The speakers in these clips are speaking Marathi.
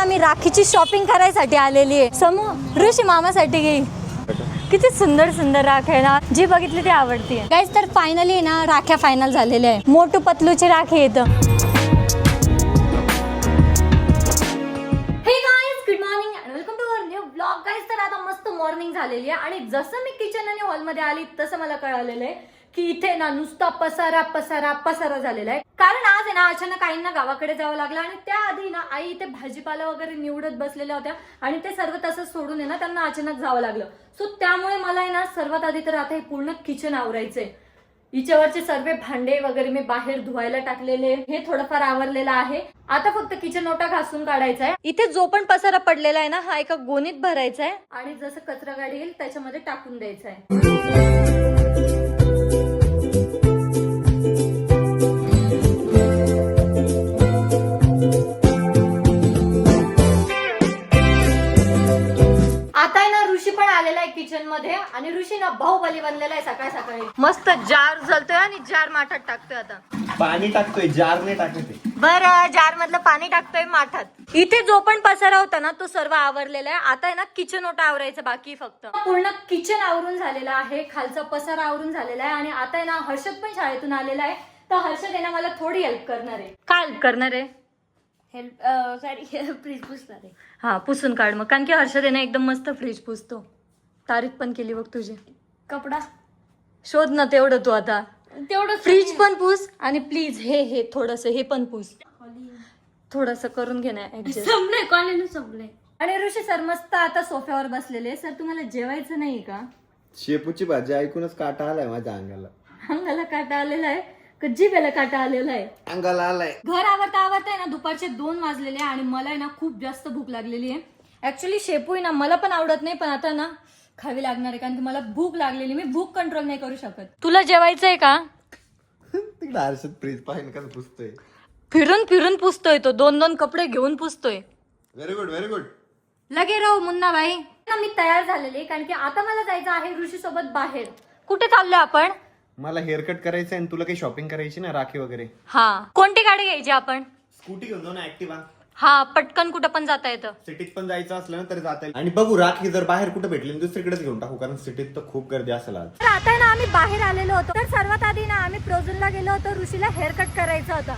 ना मी राखीची शॉपिंग करायसाठी आलेली आहे. समू ऋषी मामासाठी घे. किती सुंदर सुंदर राख्या आहे ना, जी बघितली ती आवडती आहे. गाईज तर फायनली ना राख्या फायनल झालेल्या आहे. मोटू पतलूची राखी येतं. हे guys good morning and welcome to our new blog. Guys तर आता मस्त मॉर्निंग झालेली आहे आणि जसं मी किचन आणि हॉलमध्ये आली तसं मला कळालेलं आहे की इथे ना नुसता पसारा पसारा पसारा झालेला आहे. कारण आज आहे ना अचानक आईंना गावाकडे जावं लागलं आणि त्याआधी ना आई इथे भाजीपाला वगैरे निवडत बसलेल्या होत्या आणि ते सर्व तसंच सोडून आहे ना त्यांना अचानक जावं लागलं. सो त्यामुळे मला आहे ना सर्वात आधी तर आता हे पूर्ण किचन आवरायचंय. हिच्यावरचे सर्व भांडे वगैरे मी बाहेर धुवायला टाकलेले, हे थोडंफार आवरलेलं आहे. आता फक्त किचन ओटा घासून काढायचा आहे. इथे जो पण पसारा पडलेला आहे ना हा एका गोणीत भरायचा आहे आणि जसं कचरा गाडी येईल त्याच्यामध्ये टाकून द्यायचा आहे. ऋषी पण आलेला आहे किचन मध्ये आणि ऋषी ना बाहुबली बनलेला आहे. सकाळी सकाळी मस्त जार जळतोय आणि जार माठात टाकतोय. आता पाणी टाकतोय, जार नाही टाकतोय. बरं, जार मधलं पाणी टाकतोय माठात. इथे जो पण पसारा होता ना तो सर्व आवरलेला आहे. आता आहे ना किचन ओटा आवरायचं बाकी. फक्त पूर्ण किचन आवरून झालेलं आहे, खालचा पसारा आवरून झालेला आहे आणि आता आहे ना हर्षद पण शाळेतून आलेला आहे. तर हर्षद आहे ना मला थोडी हेल्प करणार आहे. काय हेल्प करणार आहे? फ्रीज पुसणार आहे. हा पुसून काढ मग, कारण की हर्षद आहे ना एकदम मस्त फ्रीज पुसतो. तारीफ पण केली बघ तुझी. कपडा शोध ना तेवढं तू आता. तेवढं फ्रीज पण पुस आणि प्लीज हे थोडस हे पण पुस. थोडस करून घे ना ऍडजस्ट. संपलंय, कॉलेज संपलंय. आणि ऋषी सर मस्त आता सोफ्यावर बसलेले. सर तुम्हाला जेवायचं नाही का? शेपूची भाजी ऐकूनच काटा आलाय माझ्या अंगाला. अंगाला काटा आलेला आहे, जिभेला काटा आलेला आहे. अंगाला आलाय. घर आवरता आवरता आहे ना दुपारचे 2 वाजलेले आणि मला आहे ना खूप जास्त भूक लागलेली आहे. ऍक्च्युली शेपू आहे ना मला पण आवडत नाही, पण आता ना खावी लागणार आहे कारण की मला भूक लागलेली. मी भूक कंट्रोल नाही करू शकत. तुला जेवायचंय का? तिकडे हर्षद फ्रीज पाहिजे कसं पुसतोय. फिरून फिरून पुसतोय तो, 2-2 कपडे घेऊन पुसतोय. Very good very good. लगे राहू मुन्ना बाई. मी तयार झालेली कारण की आता मला जायचं आहे ऋषी सोबत बाहेर. कुठे चाललोय आपण? मला हेअरकट करायचं आणि तुला काही शॉपिंग करायची ना, राखी वगैरे. हा, कोणती गाडी घ्यायची आपण? स्कूटी घेऊन जाऊ ना, ऍक्टिव्हा. हा, पटकन कुठं पण जाता येतं. सिटीत पण जायचं असलं ना तरी जाता येईल. आणि बघू राखी जर बाहेर कुठे भेटली दुसरीकडेच घेऊन टाकू, कारण सिटीत तर खूप गर्दी असेल आज. तर आता ना आम्ही बाहेर आलेलो होतो. तर सर्वात आधी ना आम्ही प्रोझनला गेलो होतो. ऋषीला हेअरकट करायचं होतं.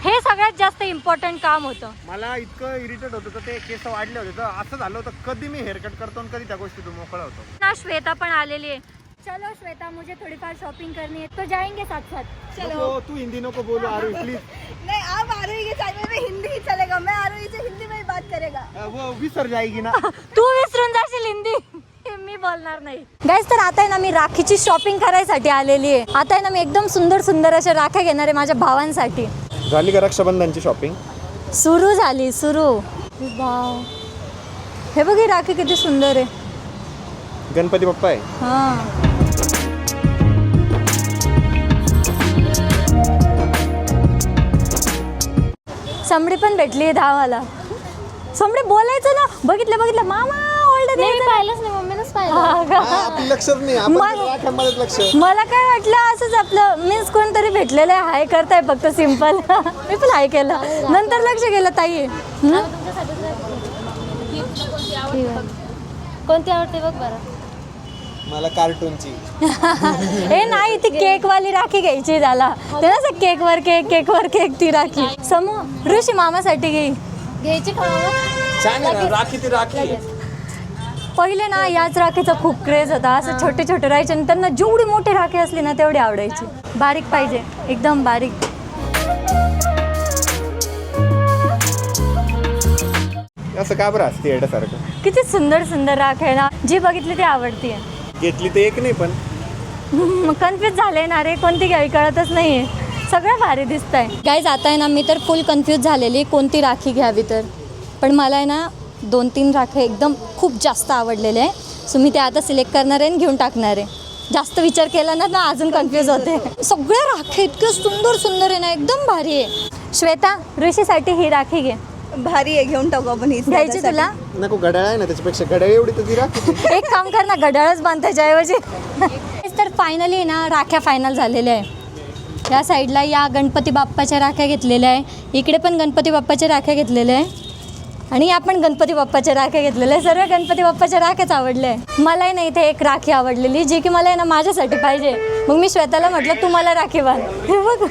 हे सगळ्यात जास्त इम्पॉर्टंट काम होतं. मला इतकं इरिटेट होतं तर ते केस वाढले होते, तर असं झालं होतं कधी मी हेअरकट करतो आणि कधी त्या गोष्टीतून मोकळा होतो ना. श्वेता पण आलेली आहे. चलो श्वेता, मुझे थोड़ी फार शॉपिंग करनी है तो जाएंगे साथ साथ. चलो. तू हिंदी नको बोलो आरोही प्लीज. नहीं, आप आरोही के साथ में हिंदी ही चलेगा. मैं आरोही से हिंदी में ही बात करेगा. वो विसर जाएगी ना. तू विसरून जाशील हिंदी. मी बोलणार नाही. गाईस तर आता आहे ना मी राखीची शॉपिंग करायसाठी आलेली आहे. आता आहे ना मी एकदम सुंदर सुंदर अशा राख्या घेणार आहे माझ्या भावांसाठी. झाली का रक्षाबंधनची शॉपिंग? सुरू झाली सुरू. वाव, हे बघ ही राखी किती सुंदर आहे. गणपती बाप्पा आहे. हा, समडी पण भेटली धावाला. समडी बोलायचं ना. बघितलं मामा ओल्ड पाहिलंच नाही, मम्मीनंच पाहिलं. लक्षच नाही. लक्ष. मला काय वाटलं असंच आपलं मीन्स कोणतरी भेटलेलं आहे, हाय करताय फक्त सिंपल. मी पण हाय केलं, नंतर लक्ष गेलं ताई. कोणती आवडते बघ बरं. मला कार्टूनची. हे नाही, ती केक वाली राखी घ्यायची. झाला ते ना केक वर केक ती राखी. समू ऋषी मामासाठी घ्यायची छान आहे राखी. ती राखी पहिले ना याच राखीचा खूप क्रेज होता. असं छोटे छोटे राहायचे आणि त्यांना जेवढी मोठी राखी असली ना तेवढी आवडायची. बारीक पाहिजे, एकदम बारीक. असं का बरं असते येण्यासारखं. किती सुंदर सुंदर राख आहे ना, जी बघितली ती आवडतीये. घेतली तर एक नाही पण कन्फ्यूज झाले ना रे, कोणती घ्यावी कळतच नाहीये. सगळं भारी दिसत आहे. गाईज आता आहे ना मी तर फुल कन्फ्यूज झालेली कोणती राखी घ्यावी तर. पण मला आहे ना 2-3 राख्या एकदम खूप जास्त आवडलेले आहे. सो मी ते आता सिलेक्ट करणार आहे आणि घेऊन टाकणार आहे. जास्त विचार केला ना अजून कन्फ्यूज होते. सगळ्या राख्या इतक्या सुंदर सुंदर आहे ना, एकदम भारी आहे. श्वेता ऋषीसाठी ही राखी घे. भारी आहे, घेऊन टाकू आपण. ही घ्यायची तुला? नको, घड्याळ आहे ना त्याच्यापेक्षा. घड्याळ एवढी तर ती राखी. एक काम कर ना, घड्याळच बांधायच्या ऐवजी. तर फायनली ना राख्या फायनल झालेल्या आहे. या साईडला या गणपती बाप्पाच्या राख्या घेतलेल्या आहे, इकडे पण गणपती बाप्पाच्या राख्या घेतलेल्या आहे. आणि आपण गणपती बाप्पाच्या राख्या घेतलेल्या आहे. सर्व गणपती बाप्पाच्या राख्याच आवडल्या आहे. मलाही ना इथे एक राखी आवडलेली जी की मला आहे ना माझ्यासाठी पाहिजे. मग मी श्वेताला म्हटलं तू मला राखी बांध. हे बघ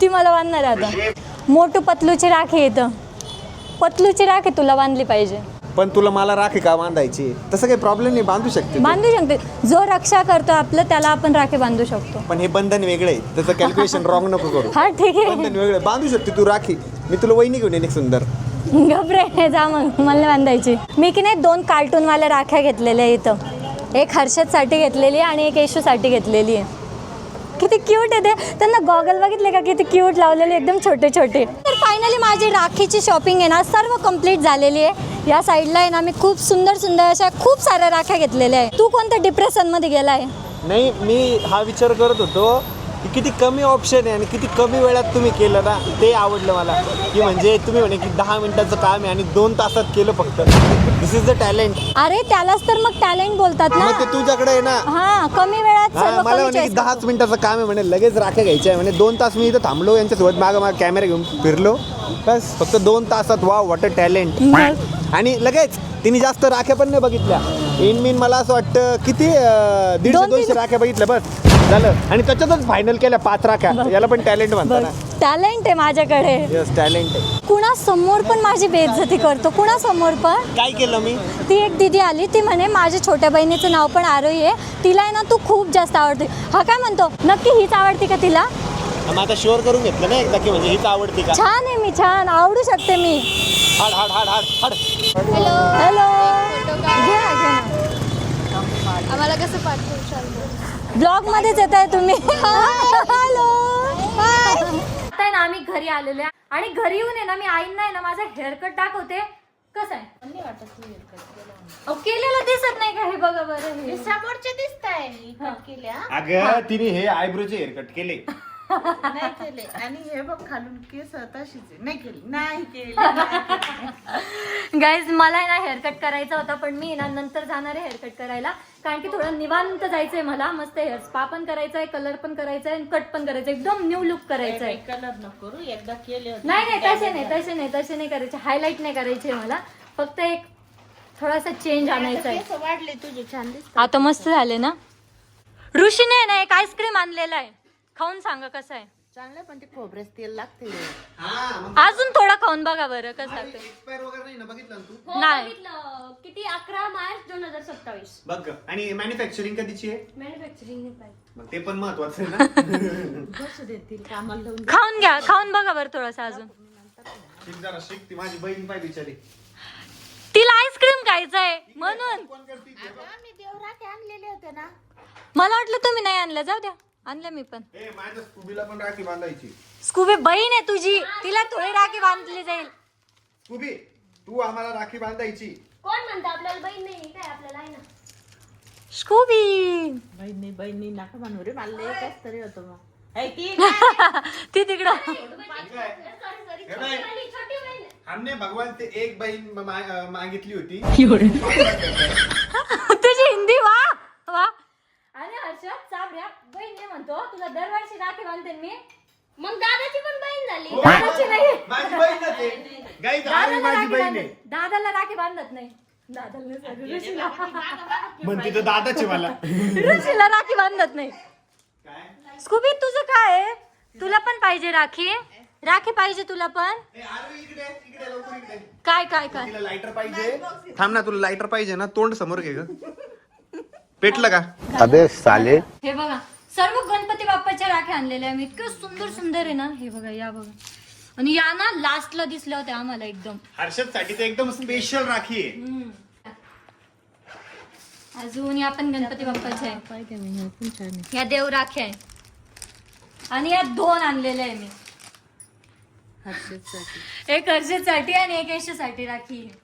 ती मला बांधणार आहे आता. मोठू पतलूची राखी येतं. पतलूची राखी तुला बांधली पाहिजे. पण तुला मला राखी का बांधायची? तसं काही प्रॉब्लेम नाही, बांधू शकते तू. बांधू शकते. जो रक्षा करतो आपलं त्याला आपण राखी बांधू शकतो. पण हे बंधन वेगळं आहे, त्याचं कॅल्क्युलेशन रॉंग नको करू. हा ठीक आहे. बंधन वेगळं बांधू शकते तू राखी. मी तुला वहिनी घेऊन येईन एक सुंदर. घबरे जा मग मला नाही बांधायची. मी की नाही 2 कार्टूनवाल्या राख्या घेतलेल्या आहे इथं. एक हर्षदसाठी घेतलेली आहे आणि एक येशूसाठी घेतलेली आहे. किती क्यूट आहे ते. त्यांना गॉगल बघितले का किती क्यूट लावलेले एकदम छोटे छोटे. तर फायनली माझी राखीची शॉपिंग आहे ना सर्व कंप्लीट झालेली आहे. या साईडला आहे ना मी खूप सुंदर सुंदर अशा खूप साऱ्या राख्या घेतलेल्या आहे. तू कोणत्या डिप्रेशनमध्ये गेला आहे? नाही, मी हा विचार करत होतो की किती कमी ऑप्शन आहे आणि किती कमी वेळात तुम्ही केलं ना, ते आवडलं मला. की म्हणजे तुम्ही म्हणे की 10 मिनिटाचं काम आहे आणि 2 तासात केलं फक्त. दिस इज द टॅलेंट. अरे त्यालाच तर मग टॅलेंट बोलतात ना. मग ते तुझ्याकडे आहे ना. हा कमी वेळात हा, सर्व मला कमी म्हणे की choice 10 मिनिटाचं काम आहे म्हणे, लगेच राख्या घ्यायच्या आहे म्हणे. 2 तास मी इथं थांबलो, यांच्यासोबत मागं कॅमेरा घेऊन फिरलो, बस फक्त 2 तासात. वा व्हॉट अ टॅलेंट. आणि लगेच तिने जास्त राख्या पण नाही बघितल्या. इन मला असं वाटतं किती 150-200 राख्या बघितल्या बस झालं. आणि त्याच्यातच फायनल केल्या 5 राख्या. याला पण टॅलेंट म्हणतात ना. टॅलेंट आहे माझ्याकडे. यस, टॅलेंट आहे. कुणासमोर पण माझी बेइज्जती करतो. कुणासमोर पण. काय केलं मी? ती एक दीदी आली, ती म्हणे माझ्या छोट्या बहिणीचं नाव पण आरोही आहे, तिला आहे ना तू खूप जास्त आवडते. हा काय म्हणतो, नक्की हीच आवडते का तिला? मग आता शुअर करून घेतलं ना एकदा की म्हणजे हीच आवडती का? छान आहे, मी छान आवडू शकते मी. हाड हाड हाड हाड हाड. हॅलो हॅलो फोटो काढ. घ्या घ्या. आम्हाला कसं पाठवू चालू? ब्लॉग मध्येच येत आहे तुम्ही. हॅलो आता ना आम्ही घरी आलेलो आहे आणि घरी येऊन आहे ना मी आईंना आहे ना माझा हेअरकट दाखवते. कसं आहे? अहो, केलेलं दिसत नाही का? हे बघा बरं, हे समोरचे दिसताय कट केल्या अगं तिने हे आयब्रोचे हेअरकट केले. नाही केले आणि हे बघ खालून केस तशीच नाही केली नाही केली. गाईज मला आहे ना हेअरकट करायचा होता, पण मी ना नंतर जाणार आहे हेअरकट करायला. कारण की थोडं निवांत जायचंय मला. मस्त हेअर स्पा पण करायचा आहे, कलर पण करायचा आहे, कट पण करायचं, एकदम न्यू लुक करायचा आहे. कलर नको करू, एकदा केले होते. नाही तसे नाही करायचे. हायलाईट नाही करायचे मला. फक्त एक थोडासा चेंज आणायचा आहे. केस वाढले तुझे, छान दिसत. आता मस्त झाले ना. ऋषीने ना एक आईस्क्रीम आणलेला आहे, खाऊन सांगा कसं आहे. चांगलं पण ते खोबरेच तेल लागते. अजून थोडा खाऊन बघा बरं कसं लागतं. एक्सपायर वगैरे नाही ना, बघितलं ना तू? नाही. किती 11 मार्च 2027 बघ. आणि मॅन्युफॅक्चरिंग कधीची आहे? मॅन्युफॅक्चरिंग मग ते पण महत्वाचं आहे ना. कसं देतील कामाला लावून. खाऊन घ्या, खाऊन बघा बरं थोडासा अजून. शिक जरा शिक. ती माझी बहीण पाय बिचारी. तिला आईस्क्रीम खायचं आहे म्हणून. मी देवराखे आणलेले होते ना. मला वाटलं तुम्ही नाही आणलं, जाऊ द्या, आणलं मी पण. ए, माझ्या स्कूबीला पण राखी बांधायची. स्कूबी बहीण आहे तुझी, तिला थोडी राखी बांधली जाईल. स्कूबी, तू आम्हाला राखी बांधायची. कोण म्हणतं आपल्याला बहीण नाही काय आपल्याला आहे ना. स्कूबी बहिणी नका म्हणू रे, मला लय कस तरी होतं मग. है ती ती तिकडं. हे बाई, छोटी बहीण हमने भगवान ते एक बहीण मागितली होती. तुझी हिंदी वा वा. आणि हर्षद चाबड्या बहीण नाही म्हणतो, तुला दरवर्षी राखी बांधते मी. मग दादाची पण बहीण झाली. दादाची नाही. माझी बहीण आहे. गाईज, आम्ही दादाला माझी राखी बहीण बांधत, आहे. दादाला राखी बांधत नाही. दादाला नाही, sorry, ऋषीला. म्हणते तर दादाची मला. ऋषीला राखी बांधत नाही. काय? स्कूबी तुझं काय आहे? तुला पण पाहिजे राखी? राखी पाहिजे तुला पण? ए, आरू इकडे इकडे लवकर इकडे. काय काय काय? तिला लायटर पाहिजे. थांब ना, तुला लायटर पाहिजे ना, तोंड समोर घे ग. पेटलं का? अबे साले. हे बघा सर्व गणपती बाप्पाच्या राख्या आणलेल्या आहे मी. इतकं सुंदर सुंदर आहे ना. हे बघा, या बघा. आणि या ना लास्टला दिसल्या होत्या आम्हाला एकदम. हर्षद साठी तर एकदम स्पेशल राखी आहे. अजून या पण गणपती बाप्पाच्या आहे. या देव राख्या आहे. आणि या 2 आणलेल्या आहे मी. एक हर्षदसाठी आणि एक यशसाठी राखी आहे.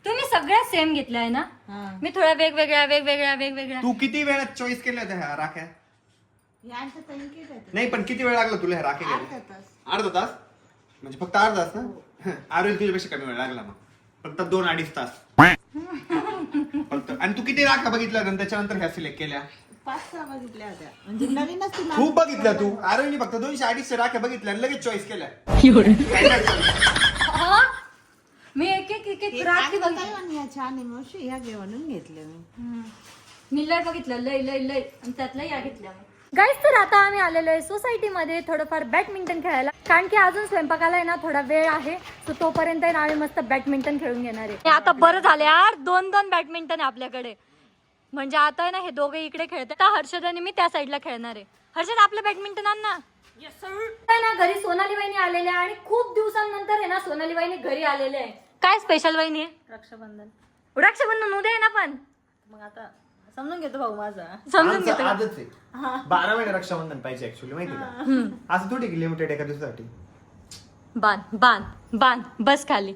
तुम्ही सगळ्या सेम घेतल्या आहे ना? मी थोड्या वेगवेगळ्या. तू किती वेळात चॉईस केल्या होत्या ह्या राख्या? यांचं तरी केलं होतं. नाही, पण किती वेळ लागला तुला ह्या राख्या घ्यायला? अर्धा तास. अर्धा तास? म्हणजे फक्त अर्धा तास ना? आरोग्य तुझ्यापेक्षा कमी वेळ लागला मग. फक्त 2-2.5 तास फक्त. आणि तू किती राख्या बघितल्या आणि त्याच्यानंतर ह्या सिलेक्ट केल्या? 5-6 बघितल्या होत्या. म्हणजे नवीनच ती खूप बघितल्या तू. आरोग्यने फक्त 200-250 राख्या बघितल्या आणि लगेच चॉईस केल्या. एक एक हे राखी आता बघितली. काय म्हणून या छान आहे मावशी, ह्या घे म्हणून घेतले मी. मी लय बघितलं लय लय लय आणि त्यातलं या घेतल्या गाईस. तर आता आम्ही आलेलो आहे सोसायटीमध्ये थोडंफार बॅडमिंटन खेळायला, कारण की अजून स्वयंपाकाला आहे ना थोडा वेळ आहे. सो तोपर्यंत आहे ना आम्ही मस्त बॅडमिंटन खेळून घेणार आहे. आता बरं झालं यार, 2-2 बॅडमिंटन आहे आपल्याकडे. म्हणजे आता आहे ना हे दोघे इकडे खेळतात, हर्षद आणि मी त्या साईडला खेळणार आहे. हर्षद आपलं बॅडमिंटन आण ना. ना घरी सोनाली वहिनी आलेल्या आणि खूप दिवसांनंतर आहे ना सोनाली वहिनी घरी आलेले आहे. काय स्पेशल वहिनी आहे? रक्षाबंधन उद्या आहे ना. पण मग आता समजून घेतो भाऊ माझा. समजून घेतो का? आजच आहे 12 महिने रक्षाबंधन पाहिजे ऍक्च्युली, माहिती का? असं थोडी लिमिटेड एका दिवसासाठी. बांध बांध बांध बस खाली.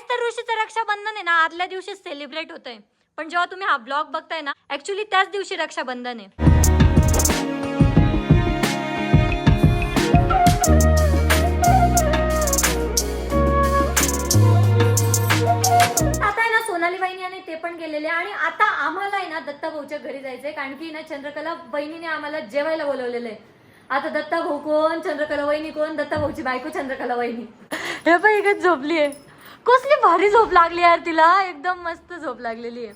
तर ऋषीचं रक्षाबंधन आहे ना आदल्या दिवशी सेलिब्रेट होतंय, पण जेव्हा तुम्ही हा ब्लॉग बघताय ना ऍक्च्युली त्याच दिवशी रक्षाबंधन आहे. आता आहे ना सोनाली वहिनी आणि ते पण गेलेले आणि आता आम्हाला आहे ना दत्ता भाऊच्या घरी जायचंय, कारण की ना चंद्रकला वहिनीने आम्हाला जेवायला बोलवलेलं आहे. आता दत्ता भाऊ कोण, चंद्रकला वहिनी कोण? दत्ता भाऊची बायको चंद्रकला वहिनी. हे पण एकच झोपली आहे. कसली भारी झोप लागली यार तिला, एकदम मस्त झोप लागलेली आहे.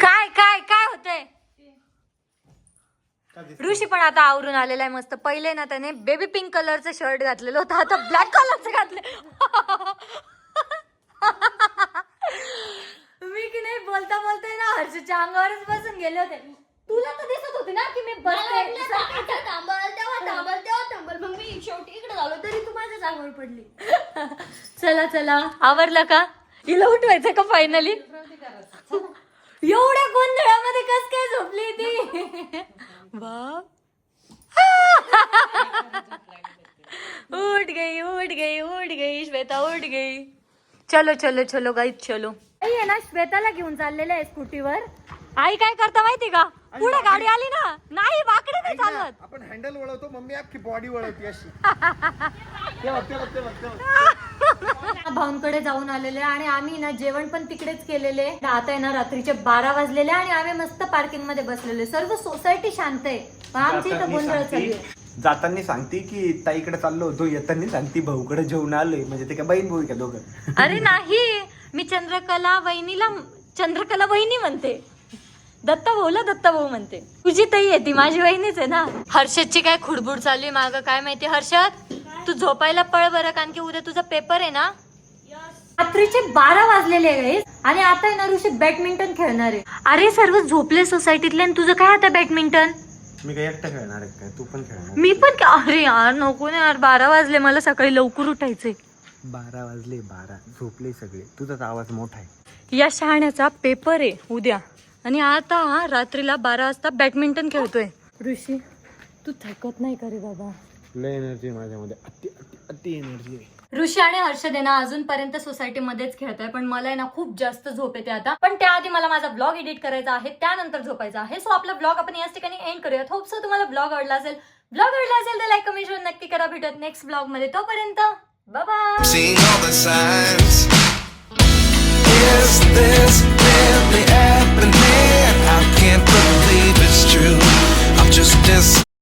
काय काय काय होतंय? ऋषी पण आता आवरून आलेला आहे मस्त. पहिले ना त्याने बेबी पिंक कलरचं शर्ट घातलेलं होतं, आता ब्लॅक कलरचं घातलं. मी की नाही बोलता बोलता ना हर्षच्या अंगावरच बसून गेले होते. तुला तर दिसत होती ना की मी बसते. थांबल मग मी शेवटी इकडे झालो तरी तू माझ्या जागेवर पडली. चला चला आवरलं का? हिला उठवायचं का फायनली? एवढ्या गोंधळामध्ये कस काय झोपली ती? वा उठ गई श्वेता उठ गई. चलो चलो चलो गाईच चलो. आई आहे ना श्वेताला घेऊन चाललेलं आहे स्कूटीवर. आई काय करता माहिती का? पुढे गाडी आली ना नाही वाकडे नाही चालत. आपण हँडल वळवतो, मम्मी अख्खी बॉडी वळवते अशी. भाऊंकडे जाऊन आलेले आणि आम्ही ना जेवण पण तिकडेच केलेले. आता आहे ना रात्रीचे 12 वाजलेले आणि आम्ही मस्त पार्किंग मध्ये बसलेले. सर्व सोसायटी शांत आहे, पण आमची इथं गोंधळ चालू आहे. जाताना सांगते की ताईकडे चाललो होतो, येताना सांगते भाऊकडे जेवण आलोय. म्हणजे ते काय बहीण भाऊ का दोघं? अरे नाही, मी चंद्रकला वहिनी म्हणते, दत्ता भाऊ म्हणते. तुझी ताई आहे ती, माझी वहिनीच आहे ना. हर्षदची काय खुडबुड चालू आहे मागं काय माहिती. हर्षद तू झोपायला पळ बरं, कारण की उद्या तुझा पेपर आहे ना. रात्रीचे 12 वाजलेले आहे आणि आता आहे ना ऋषी बॅडमिंटन खेळणार आहे. अरे सर्व झोपले सोसायटीतले आणि तुझं काय आता बॅडमिंटन? मी काय एकटा खेळणार आहे काय? तू पण खेळणार? मी पण अरे यार नको ना यार, 12 वाजले, मला सकाळी लवकर उठायचंय. 12 वाजले, 12 झोपले सगळे. तुझाच आवाज मोठा आहे. या शहाण्याचा पेपर आहे उद्या आणि आता रात्रीला 12 वाजता बॅडमिंटन खेळतोय. ऋषी तू थकत नाही का रे बाबा? लय एनर्जी माझ्यामध्ये, अति एनर्जी आहे. ऋषी आणि हर्षद आहे ना अजूनपर्यंत सोसायटी मध्येच खेळताय, पण मला आहे ना खूप जास्त झोप येते आता. पण त्याआधी मला माझा ब्लॉग एडिट करायचा आहे, त्यानंतर झोपायचा आहे. सो आपला ब्लॉग आपण याच ठिकाणी एंड करूयात. होप सो तुम्हाला ब्लॉग आवडला असेल. ब्लॉग आवडला असेल तर लाईक कमेंट नक्की करा. भेटत नेक्स्ट ब्लॉग मध्ये. तोपर्यंत bye bye. Seeing all the signs. Is this really happening? I can't believe it's true. I'm just as